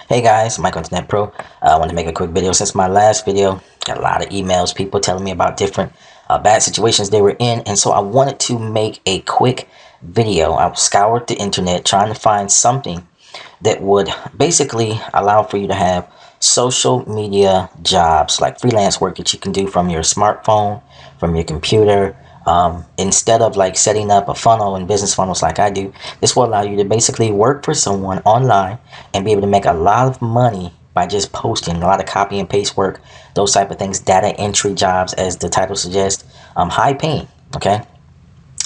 Hey guys, Michael Internet Pro. I want to make a quick video. Since my last video, got a lot of emails, people telling me about different bad situations they were in, and so I wanted to make a quick video. I scoured the internet trying to find something that would basically allow for you to have social media jobs, like freelance work that you can do from your smartphone, from your computer. Instead of like setting up a funnel and business funnels like I do, this will allow you to basically work for someone online and be able to make a lot of money by just posting a lot of copy and paste work, those type of things, data entry jobs, as the title suggests, high paying. Okay.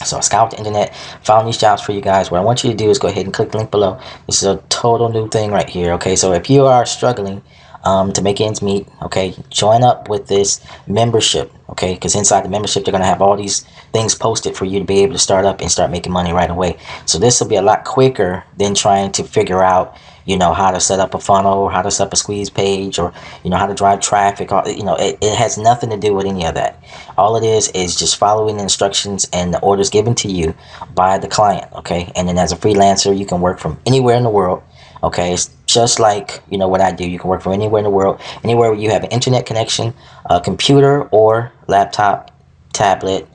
So I scoured the internet, found these jobs for you guys. What I want you to do is go ahead and click the link below. This is a total new thing right here. Okay, so if you are struggling to make ends meet, okay, join up with this membership. Okay, because inside the membership, they're going to have all these things posted for you to be able to start up and start making money right away. So this will be a lot quicker than trying to figure out, how to set up a funnel, or how to set up a squeeze page, or how to drive traffic. Or, it has nothing to do with any of that. All it is just following the instructions and the orders given to you by the client. Okay, and then as a freelancer, you can work from anywhere in the world. Okay, it's just like what I do. You can work from anywhere in the world, anywhere where you have an internet connection, a computer or laptop, tablet,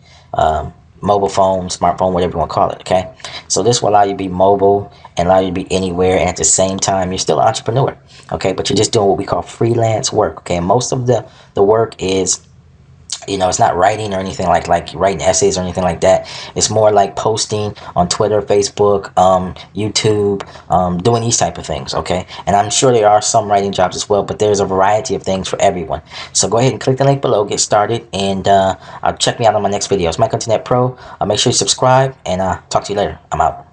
mobile phone, smartphone, whatever you want to call it. Okay, so this will allow you to be mobile and allow you to be anywhere, and at the same time you're still an entrepreneur. Okay, but you're just doing what we call freelance work. Okay, most of the work is, it's not writing or anything like writing essays or anything like that. It's more like posting on Twitter, Facebook, YouTube, doing these type of things. Okay, and I'm sure there are some writing jobs as well, but there's a variety of things for everyone. So go ahead and click the link below, get started, and check me out on my next videos. Mike Internet Pro. Make sure you subscribe, and talk to you later. I'm out.